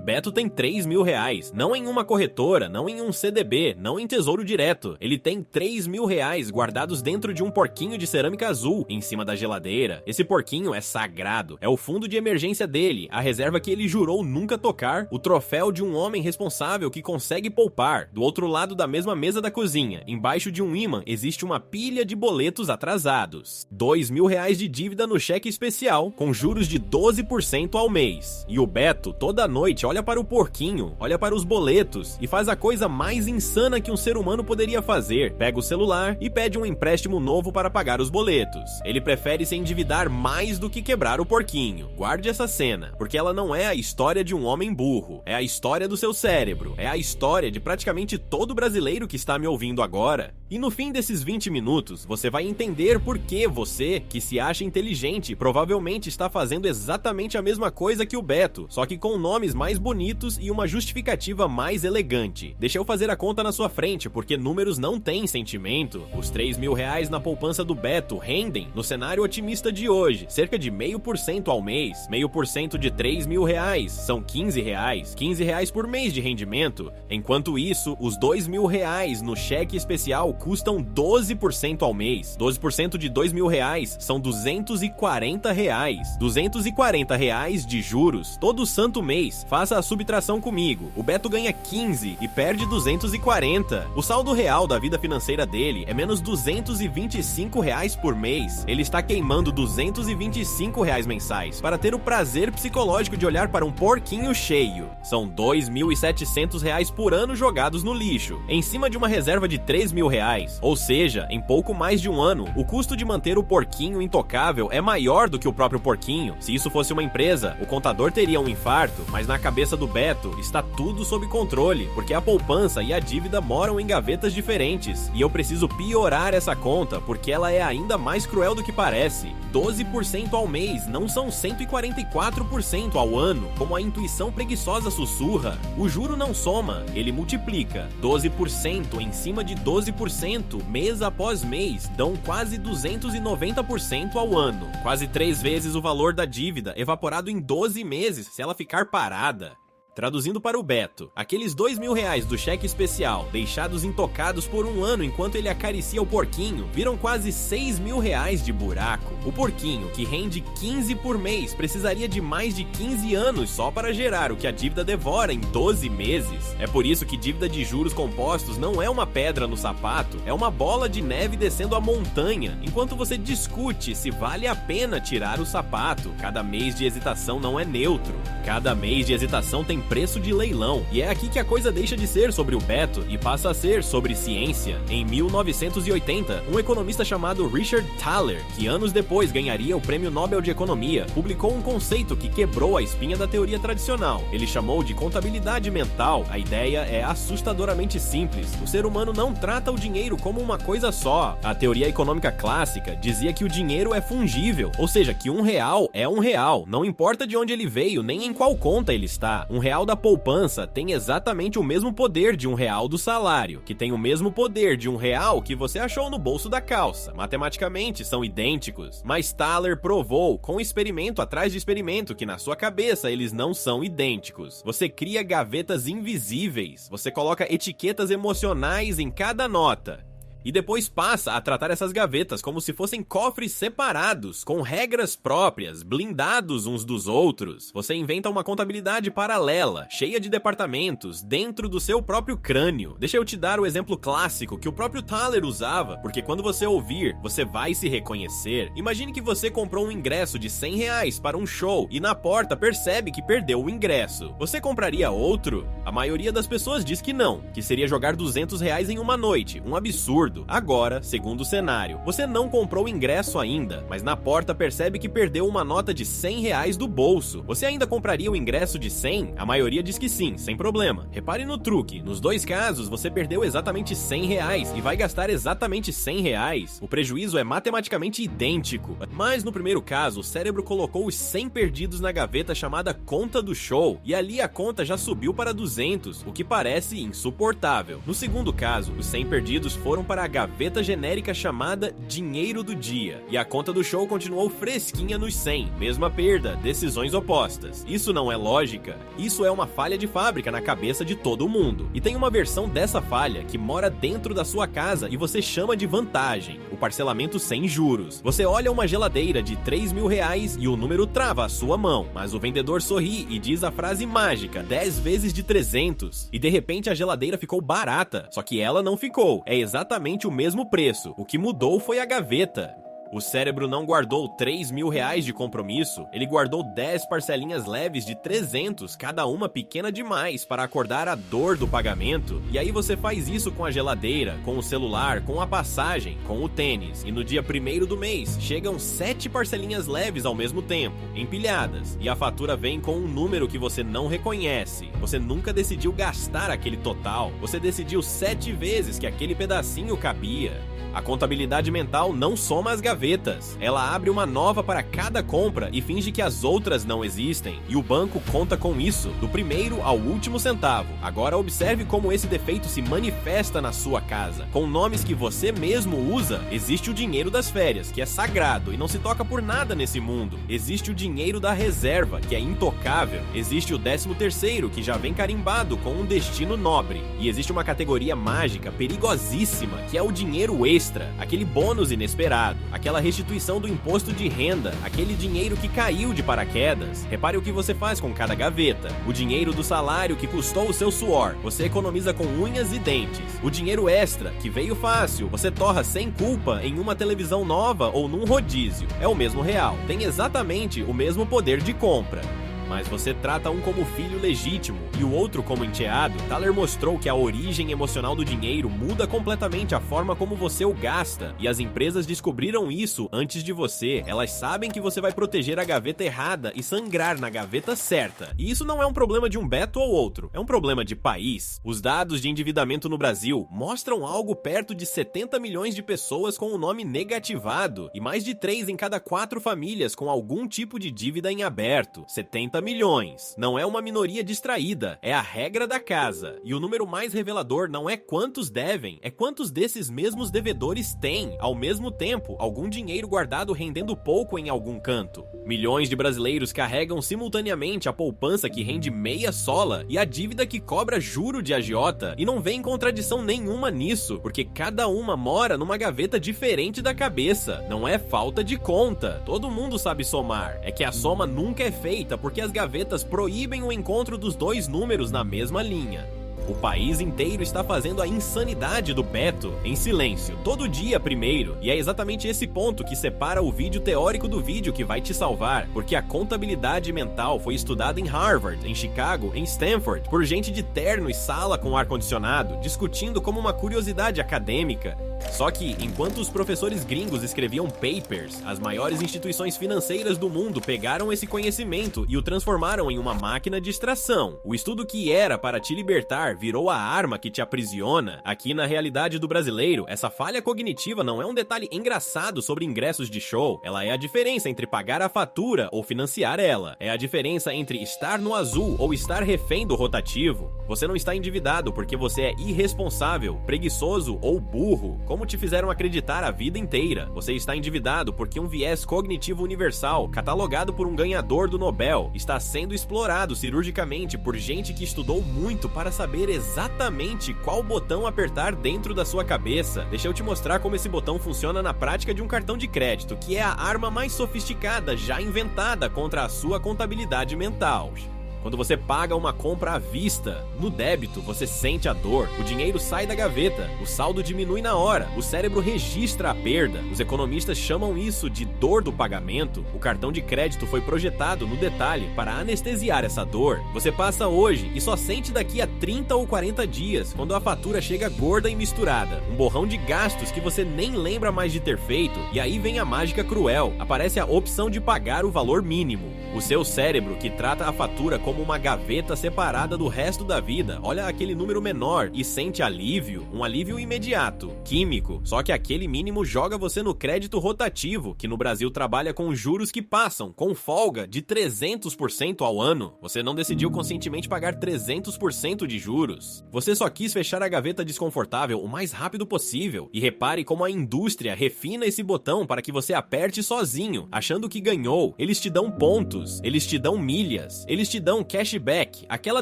Beto tem 3 mil reais, não em uma corretora, não em um CDB, não em tesouro direto. Ele tem 3 mil reais guardados dentro de um porquinho de cerâmica azul, em cima da geladeira. Esse porquinho é sagrado, é o fundo de emergência dele, a reserva que ele jurou nunca tocar, o troféu de um homem responsável que consegue poupar. Do outro lado da mesma mesa da cozinha, embaixo de um ímã, existe uma pilha de boletos atrasados. 2 mil reais de dívida no cheque especial, com juros de 12% ao mês. E o Beto, toda noite, olha para o porquinho, olha para os boletos e faz a coisa mais insana que um ser humano poderia fazer. Pega o celular e pede um empréstimo novo para pagar os boletos. Ele prefere se endividar mais do que quebrar o porquinho. Guarde essa cena, porque ela não é a história de um homem burro, é a história do seu cérebro, é a história de praticamente todo brasileiro que está me ouvindo agora. E no fim desses 20 minutos, você vai entender por que você, que se acha inteligente, provavelmente está fazendo exatamente a mesma coisa que o Beto, só que com nomes mais bonitos e uma justificativa mais elegante. Deixa eu fazer a conta na sua frente, porque números não têm sentimento. Os 3 mil reais na poupança do Beto rendem, no cenário otimista de hoje, cerca de 0,5% ao mês. 0,5% de 3 mil reais são 15 reais. 15 reais por mês de rendimento. Enquanto isso, os 2 mil reais no cheque especial custam 12% ao mês. 12% de 2 mil reais são 240 reais. 240 reais de juros todo santo mês. Faça a subtração comigo. O Beto ganha 15 e perde 240. O saldo real da vida financeira dele é menos 225 reais por mês. Ele está queimando 225 reais mensais para ter o prazer psicológico de olhar para um porquinho cheio. São 2.700 reais por ano jogados no lixo, em cima de uma reserva de 3 mil reais. Ou seja, em pouco mais de um ano, o custo de manter o porquinho intocável é maior do que o próprio porquinho. Se isso fosse uma empresa, o contador teria um infarto, mas na cabeça do Beto está tudo sob controle, porque a poupança e a dívida moram em gavetas diferentes, e eu preciso piorar essa conta, porque ela é ainda mais cruel do que parece. 12% ao mês não são 144% ao ano, como a intuição preguiçosa sussurra. O juro não soma, ele multiplica. 12% em cima de 12%, mês após mês, dão quase 290% ao ano. Quase 3 vezes o valor da dívida, evaporado em 12 meses se ela ficar parada. Traduzindo para o Beto, aqueles 2 mil reais do cheque especial, deixados intocados por um ano enquanto ele acaricia o porquinho, viram quase 6 mil reais de buraco. O porquinho, que rende 15 por mês, precisaria de mais de 15 anos só para gerar o que a dívida devora em 12 meses. É por isso que dívida de juros compostos não é uma pedra no sapato, é uma bola de neve descendo a montanha, enquanto você discute se vale a pena tirar o sapato. Cada mês de hesitação não é neutro. Cada mês de hesitação tem preço de leilão, e é aqui que a coisa deixa de ser sobre o Beto e passa a ser sobre ciência. Em 1980, um economista chamado Richard Thaler, que anos depois ganharia o Prêmio Nobel de Economia, publicou um conceito que quebrou a espinha da teoria tradicional. Ele chamou de contabilidade mental. A ideia é assustadoramente simples. O ser humano não trata o dinheiro como uma coisa só. A teoria econômica clássica dizia que o dinheiro é fungível, ou seja, que um real é um real, não importa de onde ele veio, nem em qual conta ele está. Um real da poupança tem exatamente o mesmo poder de um real do salário, que tem o mesmo poder de um real que você achou no bolso da calça. Matematicamente são idênticos, mas Thaler provou, com experimento atrás de experimento, que na sua cabeça eles não são idênticos. Você cria gavetas invisíveis, você coloca etiquetas emocionais em cada nota. E depois passa a tratar essas gavetas como se fossem cofres separados, com regras próprias, blindados uns dos outros. Você inventa uma contabilidade paralela, cheia de departamentos, dentro do seu próprio crânio. Deixa eu te dar o exemplo clássico que o próprio Thaler usava, porque quando você ouvir, você vai se reconhecer. Imagine que você comprou um ingresso de 100 reais para um show e na porta percebe que perdeu o ingresso. Você compraria outro? A maioria das pessoas diz que não, que seria jogar 200 reais em uma noite, um absurdo. Agora, segundo cenário, você não comprou o ingresso ainda, mas na porta percebe que perdeu uma nota de 100 reais do bolso. Você ainda compraria o ingresso de 100? A maioria diz que sim, sem problema. Repare no truque, nos dois casos você perdeu exatamente 100 reais e vai gastar exatamente 100 reais. O prejuízo é matematicamente idêntico, mas no primeiro caso o cérebro colocou os 100 perdidos na gaveta chamada conta do show, e ali a conta já subiu para 200, o que parece insuportável. No segundo caso, os 100 perdidos foram para a a gaveta genérica chamada Dinheiro do Dia. E a conta do show continuou fresquinha nos 100, mesma perda, decisões opostas. Isso não é lógica, isso é uma falha de fábrica na cabeça de todo mundo. E tem uma versão dessa falha que mora dentro da sua casa e você chama de vantagem, o parcelamento sem juros. Você olha uma geladeira de 3 mil reais e o número trava a sua mão, mas o vendedor sorri e diz a frase mágica, 10 vezes de 300. E de repente a geladeira ficou barata, só que ela não ficou, é exatamente o mesmo preço, o que mudou foi a gaveta. O cérebro não guardou 3 mil reais de compromisso, ele guardou 10 parcelinhas leves de 300, cada uma pequena demais para acordar a dor do pagamento. E aí você faz isso com a geladeira, com o celular, com a passagem, com o tênis. E no dia 1º do mês, chegam 7 parcelinhas leves ao mesmo tempo, empilhadas. E a fatura vem com um número que você não reconhece. Você nunca decidiu gastar aquele total, você decidiu 7 vezes que aquele pedacinho cabia. A contabilidade mental não soma as gavetas. Ela abre uma nova para cada compra e finge que as outras não existem. E o banco conta com isso, do primeiro ao último centavo. Agora observe como esse defeito se manifesta na sua casa. Com nomes que você mesmo usa, existe o dinheiro das férias, que é sagrado e não se toca por nada nesse mundo. Existe o dinheiro da reserva, que é intocável. Existe o 13º, que já vem carimbado com um destino nobre. E existe uma categoria mágica, perigosíssima, que é o dinheiro extra. Aquele bônus inesperado, aquela restituição do imposto de renda, aquele dinheiro que caiu de paraquedas. Repare o que você faz com cada gaveta. O dinheiro do salário que custou o seu suor, você economiza com unhas e dentes. O dinheiro extra, que veio fácil, você torra sem culpa em uma televisão nova ou num rodízio. É o mesmo real, tem exatamente o mesmo poder de compra. Mas você trata um como filho legítimo e o outro como enteado. Thaler mostrou que a origem emocional do dinheiro muda completamente a forma como você o gasta. E as empresas descobriram isso antes de você. Elas sabem que você vai proteger a gaveta errada e sangrar na gaveta certa. E isso não é um problema de um Beto ou outro, é um problema de país. Os dados de endividamento no Brasil mostram algo perto de 70 milhões de pessoas com o nome negativado e mais de 3 em cada 4 famílias com algum tipo de dívida em aberto. 70 milhões. Não é uma minoria distraída, é a regra da casa. E o número mais revelador não é quantos devem, é quantos desses mesmos devedores têm, ao mesmo tempo, algum dinheiro guardado rendendo pouco em algum canto. Milhões de brasileiros carregam simultaneamente a poupança que rende meia sola e a dívida que cobra juro de agiota, e não vem contradição nenhuma nisso, porque cada uma mora numa gaveta diferente da cabeça. Não é falta de conta, todo mundo sabe somar, é que a soma nunca é feita porque as gavetas proíbem o encontro dos dois números na mesma linha. O país inteiro está fazendo a insanidade do Beto em silêncio, todo dia primeiro, e é exatamente esse ponto que separa o vídeo teórico do vídeo que vai te salvar, porque a contabilidade mental foi estudada em Harvard, em Chicago, em Stanford, por gente de terno e sala com ar-condicionado, discutindo como uma curiosidade acadêmica. Só que, enquanto os professores gringos escreviam papers, as maiores instituições financeiras do mundo pegaram esse conhecimento e o transformaram em uma máquina de extração. O estudo que era para te libertar virou a arma que te aprisiona. Aqui na realidade do brasileiro, essa falha cognitiva não é um detalhe engraçado sobre ingressos de show, ela é a diferença entre pagar a fatura ou financiar ela. É a diferença entre estar no azul ou estar refém do rotativo. Você não está endividado porque você é irresponsável, preguiçoso ou burro, como te fizeram acreditar a vida inteira. Você está endividado porque um viés cognitivo universal, catalogado por um ganhador do Nobel, está sendo explorado cirurgicamente por gente que estudou muito para saber exatamente qual botão apertar dentro da sua cabeça. Deixa eu te mostrar como esse botão funciona na prática de um cartão de crédito, que é a arma mais sofisticada já inventada contra a sua contabilidade mental. Quando você paga uma compra à vista, no débito você sente a dor, o dinheiro sai da gaveta, o saldo diminui na hora, o cérebro registra a perda. Os economistas chamam isso de dor do pagamento. O cartão de crédito foi projetado no detalhe para anestesiar essa dor. Você passa hoje e só sente daqui a 30 ou 40 dias, quando a fatura chega gorda e misturada. Um borrão de gastos que você nem lembra mais de ter feito, e aí vem a mágica cruel. Aparece a opção de pagar o valor mínimo. O seu cérebro, que trata a fatura como como uma gaveta separada do resto da vida, olha aquele número menor e sente alívio, um alívio imediato, químico, só que aquele mínimo joga você no crédito rotativo, que no Brasil trabalha com juros que passam, com folga, de 300% ao ano. Você não decidiu conscientemente pagar 300% de juros. Você só quis fechar a gaveta desconfortável o mais rápido possível, e repare como a indústria refina esse botão para que você aperte sozinho, achando que ganhou. Eles te dão pontos, eles te dão milhas, eles te dão cashback, aquela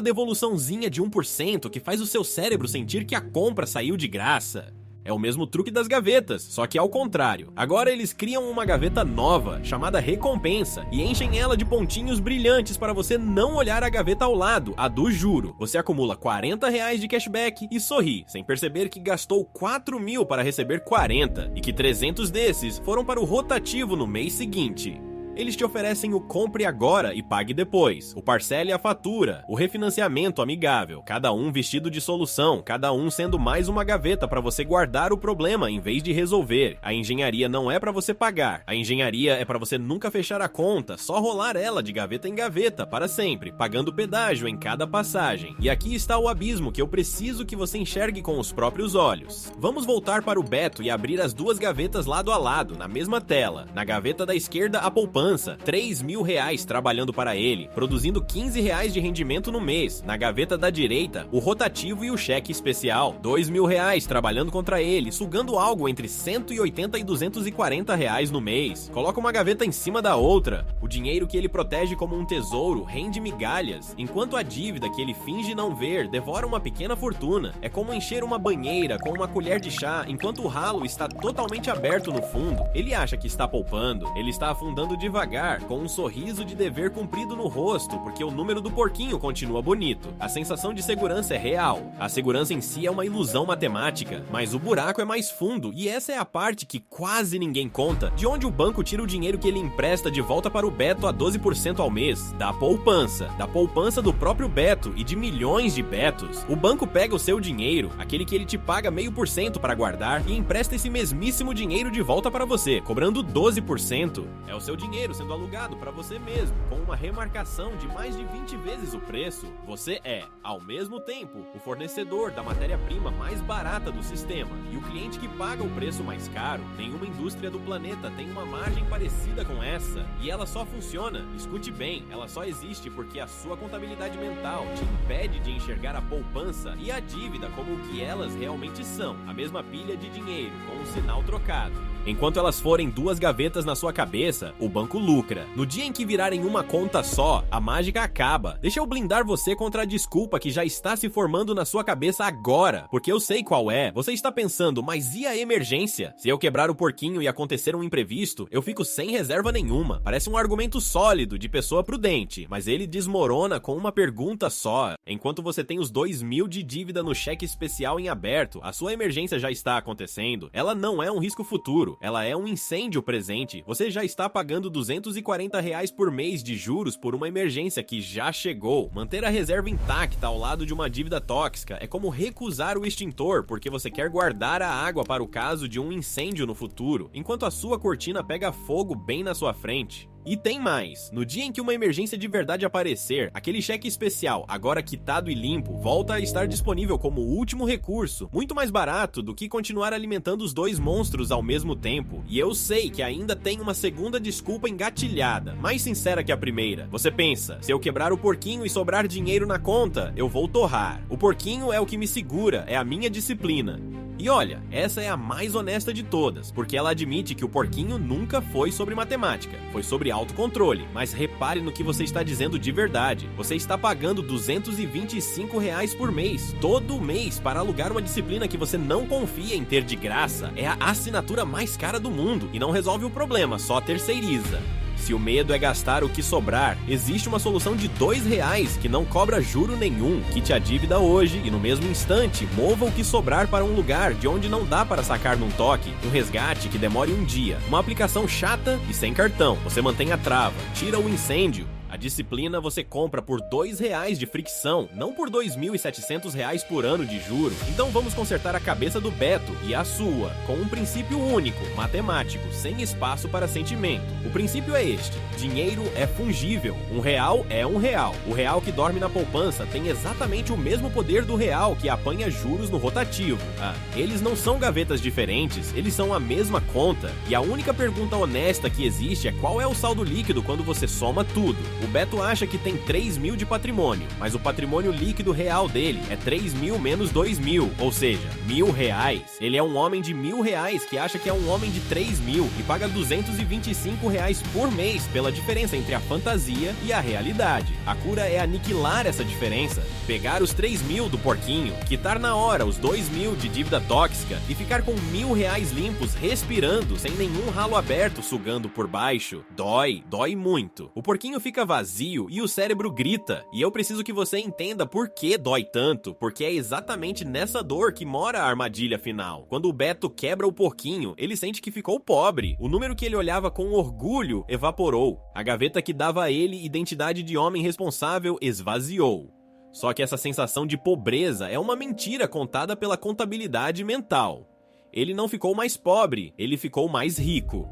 devoluçãozinha de 1% que faz o seu cérebro sentir que a compra saiu de graça. É o mesmo truque das gavetas, só que ao contrário. Agora eles criam uma gaveta nova, chamada recompensa, e enchem ela de pontinhos brilhantes para você não olhar a gaveta ao lado, a do juro. Você acumula R$40 de cashback e sorri, sem perceber que gastou 4 mil para receber 40, e que 300 desses foram para o rotativo no mês seguinte. Eles te oferecem o compre agora e pague depois, o parcele a fatura, o refinanciamento amigável, cada um vestido de solução, cada um sendo mais uma gaveta para você guardar o problema em vez de resolver. A engenharia não é para você pagar, a engenharia é para você nunca fechar a conta, só rolar ela de gaveta em gaveta para sempre, pagando pedágio em cada passagem. E aqui está o abismo que eu preciso que você enxergue com os próprios olhos. Vamos voltar para o Beto e abrir as duas gavetas lado a lado, na mesma tela. Na gaveta da esquerda, a poupança, R$3.000 trabalhando para ele, produzindo R$15 de rendimento no mês. Na gaveta da direita, o rotativo e o cheque especial, R$2.000 trabalhando contra ele, sugando algo entre R$180 e R$240 no mês. Coloca uma gaveta em cima da outra. O dinheiro que ele protege como um tesouro rende migalhas, enquanto a dívida que ele finge não ver devora uma pequena fortuna. É como encher uma banheira com uma colher de chá enquanto o ralo está totalmente aberto no fundo. Ele acha que está poupando, ele está afundando devagar, com um sorriso de dever cumprido no rosto, porque o número do porquinho continua bonito. A sensação de segurança é real. A segurança em si é uma ilusão matemática, mas o buraco é mais fundo, e essa é a parte que quase ninguém conta. De onde o banco tira o dinheiro que ele empresta de volta para o Beto a 12% ao mês? Da poupança do próprio Beto e de milhões de Betos. O banco pega o seu dinheiro, aquele que ele te paga 0,5% para guardar, e empresta esse mesmíssimo dinheiro de volta para você, cobrando 12%. É o seu dinheiro sendo alugado para você mesmo, com uma remarcação de mais de 20 vezes o preço. Você é, ao mesmo tempo, o fornecedor da matéria-prima mais barata do sistema e o cliente que paga o preço mais caro. Nenhuma indústria do planeta tem uma margem parecida com essa, e ela só funciona, escute bem, ela só existe porque a sua contabilidade mental te impede de enxergar a poupança e a dívida como o que elas realmente são, a mesma pilha de dinheiro com um sinal trocado. Enquanto elas forem duas gavetas na sua cabeça, o banco lucra. No dia em que virarem uma conta só, a mágica acaba. Deixa eu blindar você contra a desculpa que já está se formando na sua cabeça agora, porque eu sei qual é. Você está pensando, mas e a emergência? Se eu quebrar o porquinho e acontecer um imprevisto, eu fico sem reserva nenhuma. Parece um argumento sólido de pessoa prudente, mas ele desmorona com uma pergunta só. Enquanto você tem os 2.000 de dívida no cheque especial em aberto, a sua emergência já está acontecendo. Ela não é um risco futuro. Ela é um incêndio presente. Você já está pagando R$240 por mês de juros por uma emergência que já chegou. Manter a reserva intacta ao lado de uma dívida tóxica é como recusar o extintor porque você quer guardar a água para o caso de um incêndio no futuro, enquanto a sua cortina pega fogo bem na sua frente. E tem mais, no dia em que uma emergência de verdade aparecer, aquele cheque especial, agora quitado e limpo, volta a estar disponível como último recurso, muito mais barato do que continuar alimentando os dois monstros ao mesmo tempo. E eu sei que ainda tem uma segunda desculpa engatilhada, mais sincera que a primeira. Você pensa, se eu quebrar o porquinho e sobrar dinheiro na conta, eu vou torrar. O porquinho é o que me segura, é a minha disciplina. E olha, essa é a mais honesta de todas, porque ela admite que o porquinho nunca foi sobre matemática, foi sobre autocontrole. Mas repare no que você está dizendo de verdade. Você está pagando R$225 por mês, todo mês, para alugar uma disciplina que você não confia em ter de graça. É a assinatura mais cara do mundo e não resolve o problema, só terceiriza. Se o medo é gastar o que sobrar, existe uma solução de R$2 que não cobra juro nenhum. Quite a dívida hoje e no mesmo instante, mova o que sobrar para um lugar de onde não dá para sacar num toque. Um resgate que demore um dia. Uma aplicação chata e sem cartão. Você mantém a trava, tira o incêndio. A A disciplina você compra por R$2 de fricção, não por R$2.700 por ano de juro. Então vamos consertar a cabeça do Beto e a sua, com um princípio único, matemático, sem espaço para sentimento. O princípio é este: dinheiro é fungível. R$1 é R$1. O real que dorme na poupança tem exatamente o mesmo poder do real que apanha juros no rotativo. Eles não são gavetas diferentes, eles são a mesma conta. E a única pergunta honesta que existe é qual é o saldo líquido quando você soma tudo. O Beto acha que tem 3.000 de patrimônio, mas o patrimônio líquido real dele é 3.000 menos 2.000, ou seja, R$1.000. Ele é um homem de R$1.000 que acha que é um homem de 3.000 e paga R$225 por mês pela diferença entre a fantasia e a realidade. A cura é aniquilar essa diferença, pegar os 3.000 do porquinho, quitar na hora os 2.000 de dívida tóxica e ficar com R$1.000 limpos respirando sem nenhum ralo aberto sugando por baixo. Dói muito. O porquinho fica vazio e o cérebro grita. E eu preciso que você entenda por que dói tanto, porque é exatamente nessa dor que mora a armadilha final. Quando o Beto quebra o porquinho, ele sente que ficou pobre. O número que ele olhava com orgulho evaporou. A gaveta que dava a ele identidade de homem responsável esvaziou. Só que essa sensação de pobreza é uma mentira contada pela contabilidade mental. Ele não ficou mais pobre, ele ficou mais rico.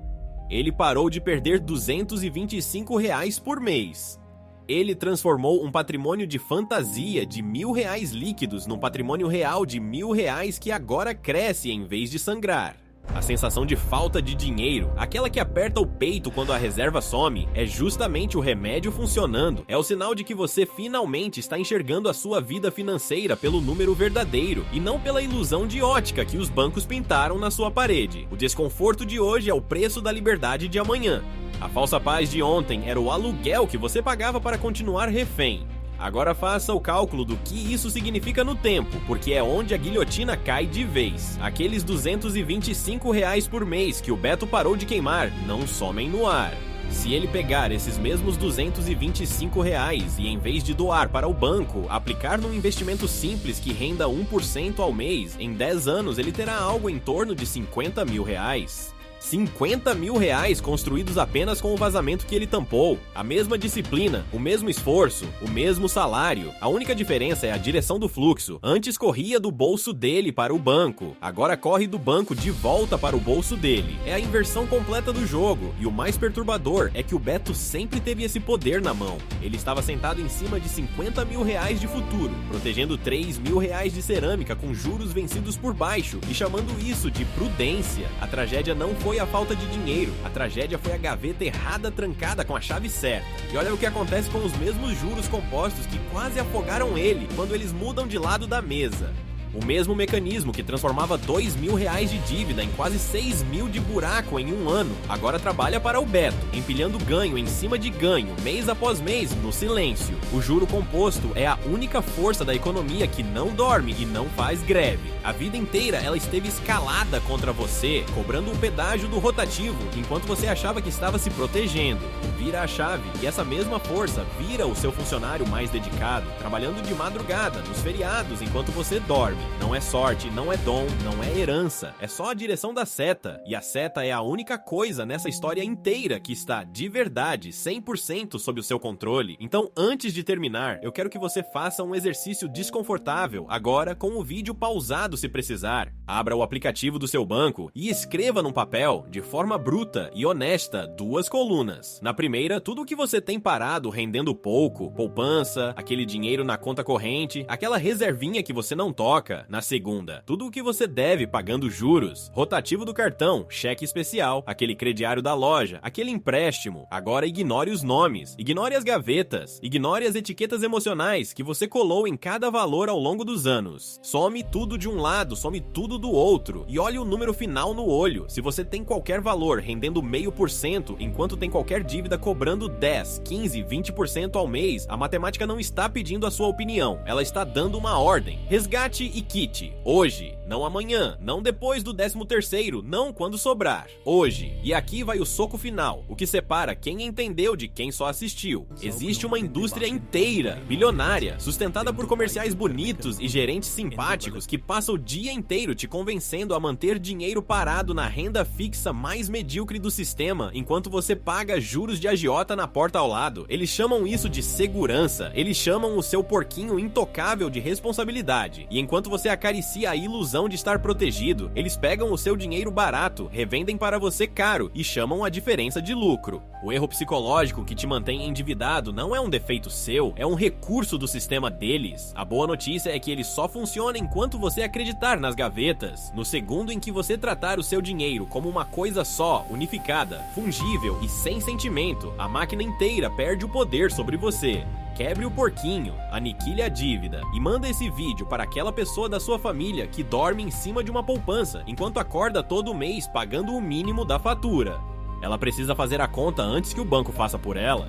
Ele parou de perder R$225 por mês. Ele transformou um patrimônio de fantasia de R$1.000 líquidos num patrimônio real de R$1.000 que agora cresce em vez de sangrar. A sensação de falta de dinheiro, aquela que aperta o peito quando a reserva some, é justamente o remédio funcionando. É o sinal de que você finalmente está enxergando a sua vida financeira pelo número verdadeiro e não pela ilusão de ótica que os bancos pintaram na sua parede. O desconforto de hoje é o preço da liberdade de amanhã. A falsa paz de ontem era o aluguel que você pagava para continuar refém. Agora faça o cálculo do que isso significa no tempo, porque é onde a guilhotina cai de vez. Aqueles R$225 por mês que o Beto parou de queimar não somem no ar. Se ele pegar esses mesmos R$225 e em vez de doar para o banco, aplicar num investimento simples que renda 1% ao mês, em 10 anos ele terá algo em torno de R$50.000. R$50.000 construídos apenas com o vazamento que ele tampou. A mesma disciplina, o mesmo esforço, o mesmo salário. A única diferença é a direção do fluxo. Antes corria do bolso dele para o banco, agora corre do banco de volta para o bolso dele. É a inversão completa do jogo, e o mais perturbador é que o Beto sempre teve esse poder na mão. Ele estava sentado em cima de R$50.000 de futuro, protegendo R$3.000 de cerâmica com juros vencidos por baixo e chamando isso de prudência. A tragédia não foi a falta de dinheiro, a tragédia foi a gaveta errada trancada com a chave certa. E olha o que acontece com os mesmos juros compostos que quase afogaram ele quando eles mudam de lado da mesa. O mesmo mecanismo que transformava R$2.000 de dívida em quase 6.000 de buraco em um ano, agora trabalha para o Beto, empilhando ganho em cima de ganho, mês após mês, no silêncio. O juro composto é a única força da economia que não dorme e não faz greve. A vida inteira ela esteve escalada contra você, cobrando um pedágio do rotativo, enquanto você achava que estava se protegendo. Vira a chave e essa mesma força vira o seu funcionário mais dedicado, trabalhando de madrugada, nos feriados, enquanto você dorme. Não é sorte, não é dom, não é herança, é só a direção da seta. E a seta é a única coisa nessa história inteira que está, de verdade, 100% sob o seu controle. Então, antes de terminar, eu quero que você faça um exercício desconfortável, agora com o vídeo pausado se precisar. Abra o aplicativo do seu banco e escreva num papel, de forma bruta e honesta, 2 colunas. Na primeira, tudo o que você tem parado rendendo pouco, poupança, aquele dinheiro na conta corrente, aquela reservinha que você não toca. Na segunda, tudo o que você deve pagando juros, rotativo do cartão, cheque especial, aquele crediário da loja, aquele empréstimo. Agora ignore os nomes, ignore as gavetas, ignore as etiquetas emocionais que você colou em cada valor ao longo dos anos. Some tudo de um lado, some tudo do outro e olhe o número final no olho. Se você tem qualquer valor rendendo 0,5% enquanto tem qualquer dívida cobrando 10, 15, 20% ao mês, a matemática não está pedindo a sua opinião, ela está dando uma ordem. Resgate e quite. Hoje, não amanhã, não depois do 13º, não quando sobrar. Hoje. E aqui vai o soco final, o que separa quem entendeu de quem só assistiu. Existe uma indústria inteira, bilionária, sustentada por comerciais bonitos e gerentes simpáticos que passam o dia inteiro te convencendo a manter dinheiro parado na renda fixa mais medíocre do sistema, enquanto você paga juros de agiota na porta ao lado. Eles chamam isso de segurança, eles chamam o seu porquinho intocável de responsabilidade, e enquanto você acaricia a ilusão de estar protegido, eles pegam o seu dinheiro barato, revendem para você caro e chamam a diferença de lucro. O erro psicológico que te mantém endividado não é um defeito seu, é um recurso do sistema deles. A boa notícia é que ele só funciona enquanto você acreditar nas gavetas. No segundo em que você tratar o seu dinheiro como uma coisa só, unificada, fungível e sem sentimento, a máquina inteira perde o poder sobre você. Quebre o porquinho, aniquile a dívida e manda esse vídeo para aquela pessoa da sua família que dorme em cima de uma poupança enquanto acorda todo mês pagando o mínimo da fatura. Ela precisa fazer a conta antes que o banco faça por ela.